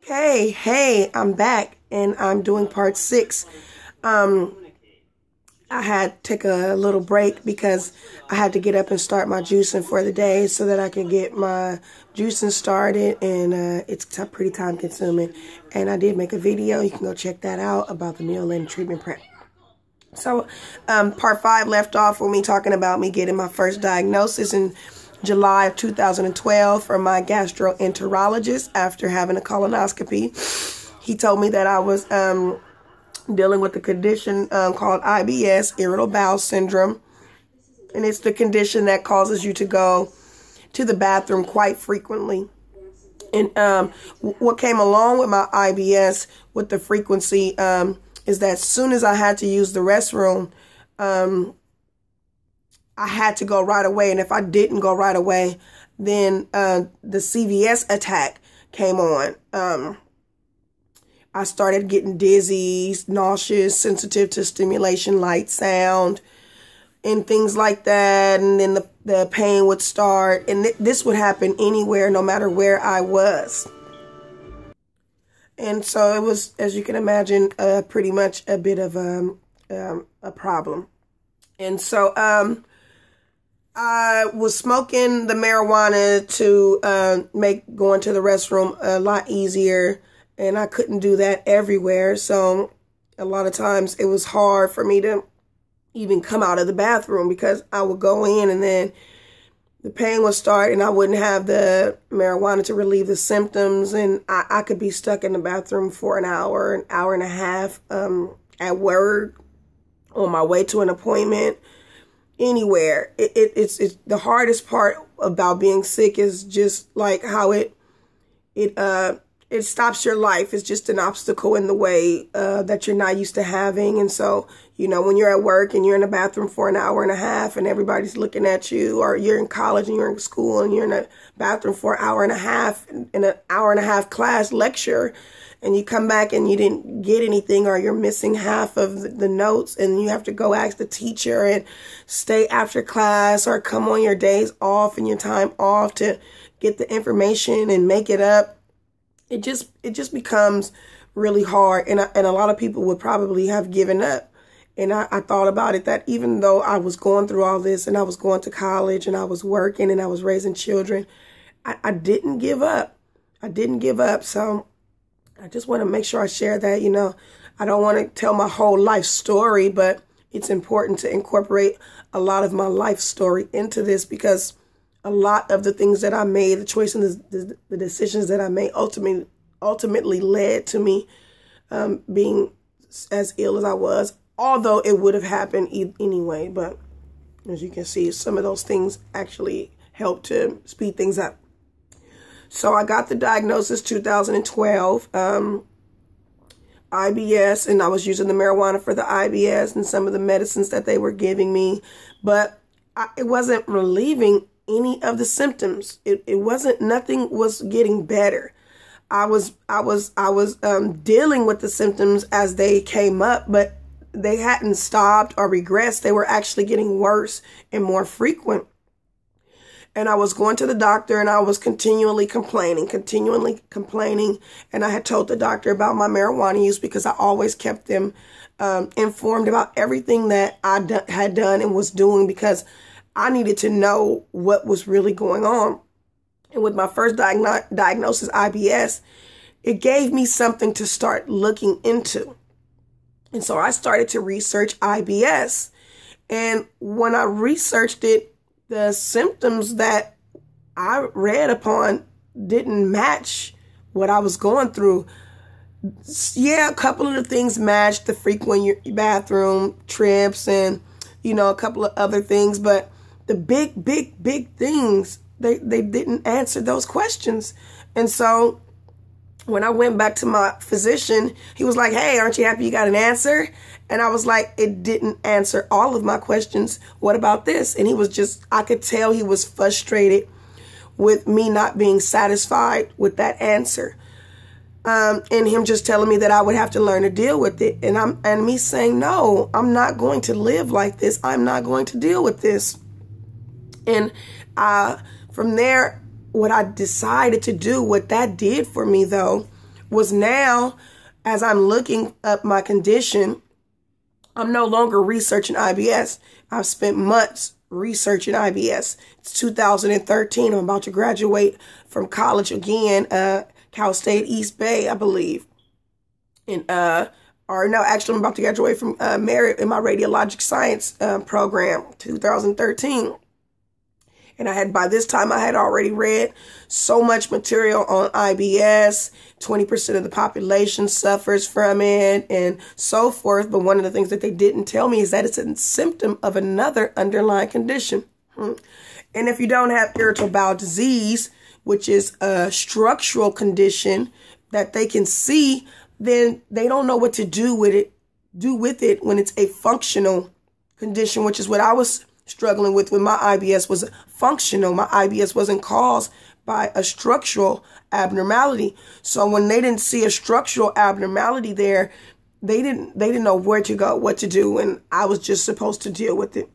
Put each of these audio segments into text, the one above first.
Hey, I'm back and I'm doing part 6. I had to take a little break because I had to get up and start my juicing for the day so that I could get my juicing started, and it's pretty time consuming. And I did make a video, you can go check that out, about the meal and treatment prep. So part 5 left off with me talking about me getting my first diagnosis in July of 2012 from my gastroenterologist after having a colonoscopy. He told me that I was dealing with a condition called IBS, irritable bowel syndrome. And it's the condition that causes you to go to the bathroom quite frequently. And what came along with my IBS with the frequency is that as soon as I had to use the restroom, I had to go right away. And if I didn't go right away, then the CVS attack came on. I started getting dizzy, nauseous, sensitive to stimulation, light, sound, and things like that. And then the pain would start. And this would happen anywhere, no matter where I was. And so it was, as you can imagine, pretty much a bit of a problem. And so I was smoking the marijuana to make going to the restroom a lot easier. And I couldn't do that everywhere. So a lot of times it was hard for me to even come out of the bathroom because I would go in and then the pain would start and I wouldn't have the marijuana to relieve the symptoms. And I could be stuck in the bathroom for an hour and a half at work, on my way to an appointment, anywhere. It's the hardest part about being sick is just like how it stops your life. It's just an obstacle in the way that you're not used to having. And so, you know, when you're at work and you're in the bathroom for an hour and a half and everybody's looking at you, or you're in college and you're in school and you're in the bathroom for an hour and a half in an hour and a half class lecture, and you come back and you didn't get anything, or you're missing half of the notes, and you have to go ask the teacher and stay after class or come on your days off and your time off to get the information and make it up. It just becomes really hard, and a lot of people would probably have given up. And I thought about it, that even though I was going through all this and I was going to college and I was working and I was raising children, I didn't give up. I didn't give up. So I just want to make sure I share that. You know, I don't want to tell my whole life story, but it's important to incorporate a lot of my life story into this, because a lot of the things that I made, the choices, the decisions that I made ultimately led to me being as ill as I was, although it would have happened anyway. But as you can see, some of those things actually helped to speed things up. So I got the diagnosis 2012, IBS, and I was using the marijuana for the IBS and some of the medicines that they were giving me, but it wasn't relieving any of the symptoms. It wasn't, nothing was getting better. I was dealing with the symptoms as they came up, but they hadn't stopped or regressed. They were actually getting worse and more frequent. And I was going to the doctor and I was continually complaining. And I had told the doctor about my marijuana use because I always kept them informed about everything that I had done and was doing, because I needed to know what was really going on. And with my first diagnosis, IBS, it gave me something to start looking into. And so I started to research IBS. And when I researched it, the symptoms that I read upon didn't match what I was going through. Yeah, a couple of the things matched, the frequent bathroom trips and, you know, a couple of other things, but the big things, they didn't answer those questions. And so when I went back to my physician, he was like, "Hey, aren't you happy you got an answer?" And I was like, "It didn't answer all of my questions. What about this?" And he was just, I could tell he was frustrated with me not being satisfied with that answer. And him just telling me that I would have to learn to deal with it. And me saying, "No, I'm not going to live like this. I'm not going to deal with this." And from there, what I decided to do, what that did for me though, was now, as I'm looking up my condition, I'm no longer researching IBS. I've spent months researching IBS. It's 2013. I'm about to graduate from college again, Cal State East Bay, I believe. And or no, actually, I'm about to graduate from merit in my radiologic science program, 2013. And by this time, I had already read so much material on IBS. 20% of the population suffers from it and so forth. But one of the things that they didn't tell me is that it's a symptom of another underlying condition. And if you don't have irritable bowel disease, which is a structural condition that they can see, then they don't know what to do with it when it's a functional condition, which is what I was struggling with when my IBS was functional. My IBS wasn't caused by a structural abnormality. So when they didn't see a structural abnormality there, they didn't know where to go, what to do, and I was just supposed to deal with it.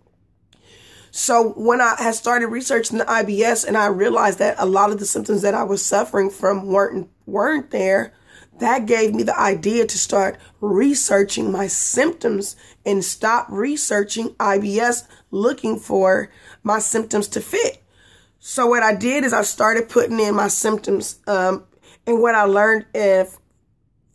So when I had started researching the IBS and I realized that a lot of the symptoms that I was suffering from weren't there, that gave me the idea to start researching my symptoms and stop researching IBS, looking for my symptoms to fit. So what I did is I started putting in my symptoms. And what I learned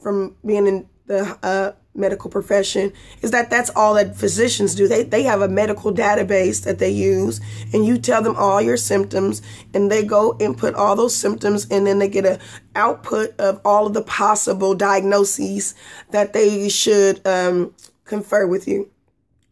from being in the medical profession is that that's all that physicians do. They have a medical database that they use, and you tell them all your symptoms, and they go input all those symptoms, and then they get an output of all of the possible diagnoses that they should confer with you.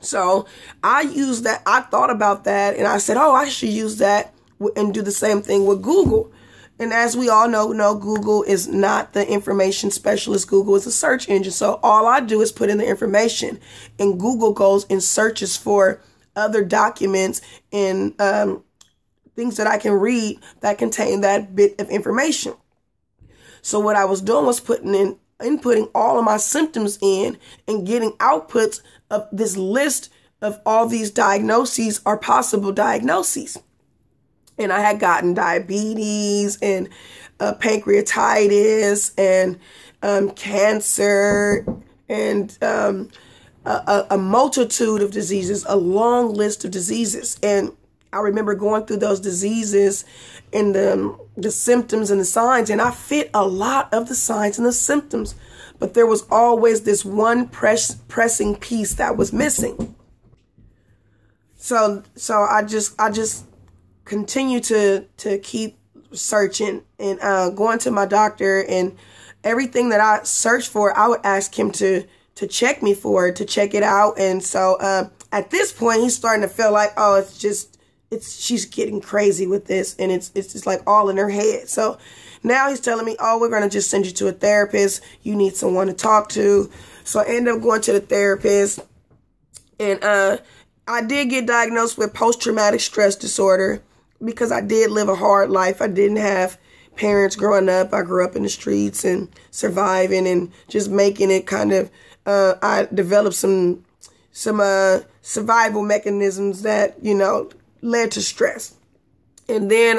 So I used that. I thought about that, and I said, oh, I should use that and do the same thing with Google. And as we all know, Google is not the information specialist. Google is a search engine. So all I do is put in the information, and Google goes and searches for other documents and things that I can read that contain that bit of information. So what I was doing was inputting all of my symptoms in and getting outputs of this list of all these diagnoses or possible diagnoses. And I had gotten diabetes and pancreatitis and cancer and a multitude of diseases, a long list of diseases. And I remember going through those diseases and the symptoms and the signs, and I fit a lot of the signs and the symptoms. But there was always this one pressing piece that was missing. So I just continue to keep searching and going to my doctor, and everything that I searched for, I would ask him to check me for it, to check it out. And so at this point, he's starting to feel like, oh, she's getting crazy with this, and it's just like all in her head. So now he's telling me, oh, we're going to just send you to a therapist. You need someone to talk to. So I ended up going to the therapist, and I did get diagnosed with post-traumatic stress disorder, because I did live a hard life. I didn't have parents growing up. I grew up in the streets and surviving and just making it kind of, I developed some survival mechanisms that, led to stress. And then,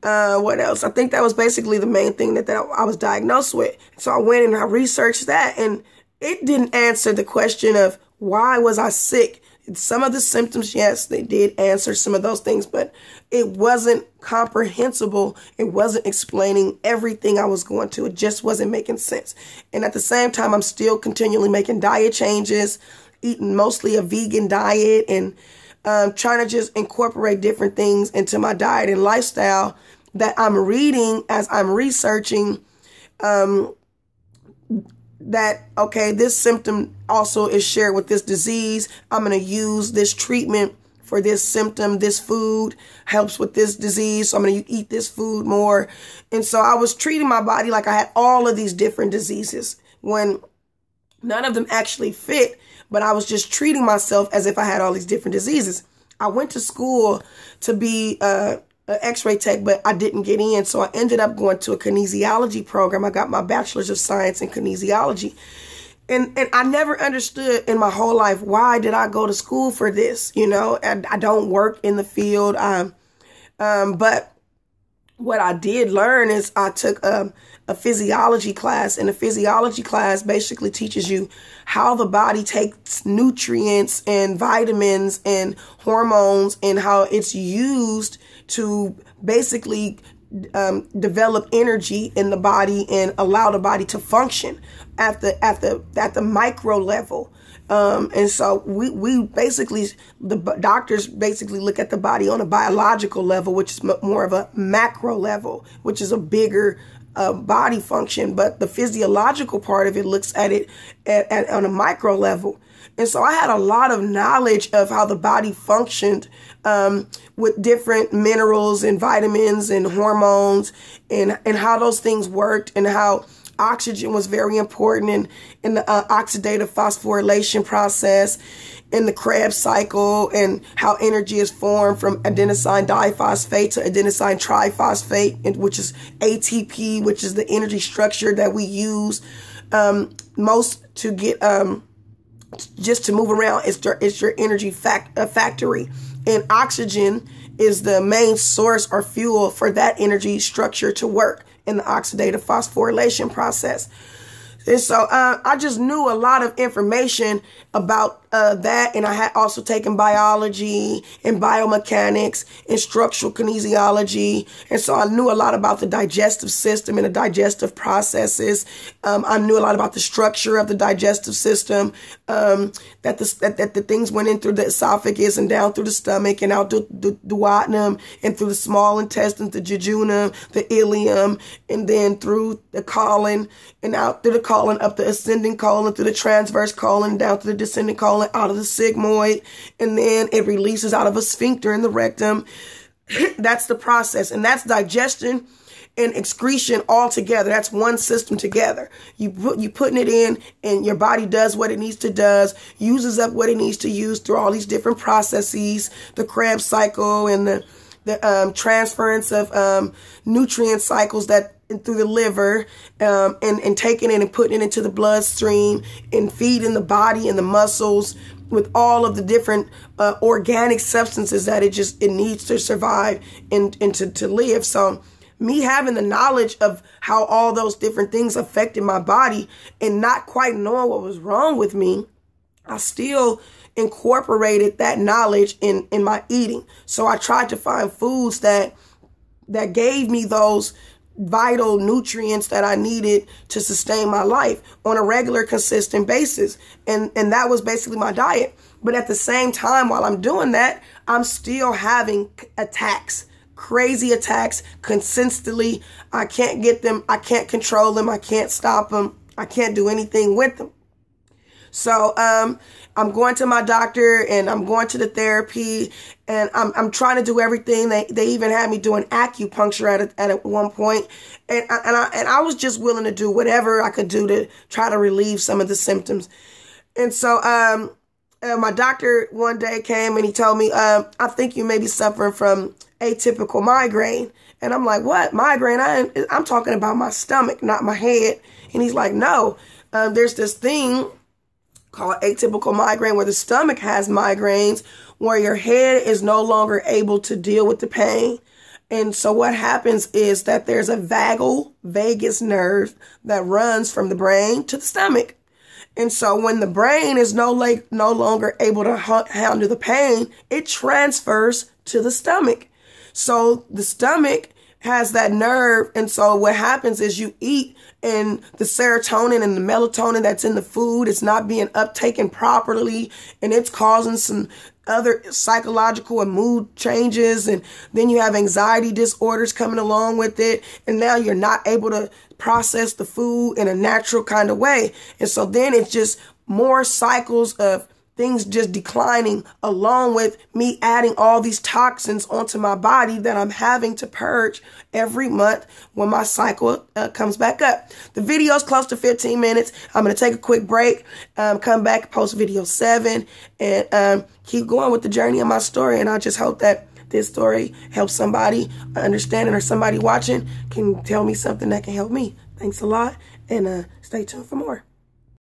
what else? I think that was basically the main thing that I was diagnosed with. So I went and I researched that, and it didn't answer the question of why was I sick. Some of the symptoms, yes, they did answer some of those things, but it wasn't comprehensible. It wasn't explaining everything I was going to. It just wasn't making sense. And at the same time, I'm still continually making diet changes, eating mostly a vegan diet, and trying to just incorporate different things into my diet and lifestyle that I'm reading as I'm researching, that, okay, this symptom also is shared with this disease. I'm going to use this treatment for this symptom. This food helps with this disease, so I'm going to eat this food more. And so I was treating my body like I had all of these different diseases when none of them actually fit, but I was just treating myself as if I had all these different diseases. I went to school to be an x-ray tech, but I didn't get in. So I ended up going to a kinesiology program. I got my bachelor's of science in kinesiology. And I never understood in my whole life, why did I go to school for this? And I don't work in the field. But what I did learn is I took a physiology class, and the physiology class basically teaches you how the body takes nutrients and vitamins and hormones and how it's used to basically develop energy in the body and allow the body to function at the micro level. And so we basically, the doctors basically look at the body on a biological level, which is more of a macro level, which is a bigger body function. But the physiological part of it looks at it on a micro level. And so I had a lot of knowledge of how the body functioned with different minerals and vitamins and hormones and how those things worked, and how oxygen was very important in the oxidative phosphorylation process, in the Krebs cycle, and how energy is formed from adenosine diphosphate to adenosine triphosphate, which is ATP, which is the energy structure that we use most to get just to move around. It's your energy factory, and oxygen is the main source or fuel for that energy structure to work in the oxidative phosphorylation process. And so I just knew a lot of information about that. And I had also taken biology and biomechanics and structural kinesiology. And so I knew a lot about the digestive system and the digestive processes. I knew a lot about the structure of the digestive system, that the things went in through the esophagus and down through the stomach and out the duodenum and through the small intestines, the jejunum, the ileum, and then through the colon and out through the colon, up the ascending colon, through the transverse colon, down to the descending colon, out of the sigmoid, and then it releases out of a sphincter in the rectum. That's the process, and that's digestion and excretion all together. That's one system together. You putting it in, and your body does what it needs to do, uses up what it needs to use through all these different processes, the Krebs cycle and the transference of nutrient cycles that through the liver, and taking it and putting it into the bloodstream and feeding the body and the muscles with all of the different organic substances that it needs to survive and to live. So me having the knowledge of how all those different things affected my body and not quite knowing what was wrong with me, I still incorporated that knowledge in my eating. So I tried to find foods that gave me those vital nutrients that I needed to sustain my life on a regular, consistent basis. And that was basically my diet. But at the same time, while I'm doing that, I'm still having attacks, crazy attacks consistently. I can't get them. I can't control them. I can't stop them. I can't do anything with them. So I'm going to my doctor and I'm going to the therapy, and I'm trying to do everything. They even had me doing acupuncture at one point, and I was just willing to do whatever I could do to try to relieve some of the symptoms. And so my doctor one day came and he told me, I think you may be suffering from atypical migraine. And I'm like, what? Migraine? I'm talking about my stomach, not my head. And he's like, no, there's this thing called atypical migraine where the stomach has migraines, where your head is no longer able to deal with the pain. And so what happens is that there's a vagus nerve that runs from the brain to the stomach. And so when the brain is no longer able to handle the pain, it transfers to the stomach. So the stomach has that nerve. And so what happens is you eat, and the serotonin and the melatonin that's in the food is not being uptaken properly, and it's causing some other psychological and mood changes. And then you have anxiety disorders coming along with it. And now you're not able to process the food in a natural kind of way. And so then it's just more cycles of things just declining, along with me adding all these toxins onto my body that I'm having to purge every month when my cycle comes back up. The video is close to 15 minutes. I'm going to take a quick break, come back, post video 7, and keep going with the journey of my story. And I just hope that this story helps somebody understanding, or somebody watching can tell me something that can help me. Thanks a lot, and stay tuned for more.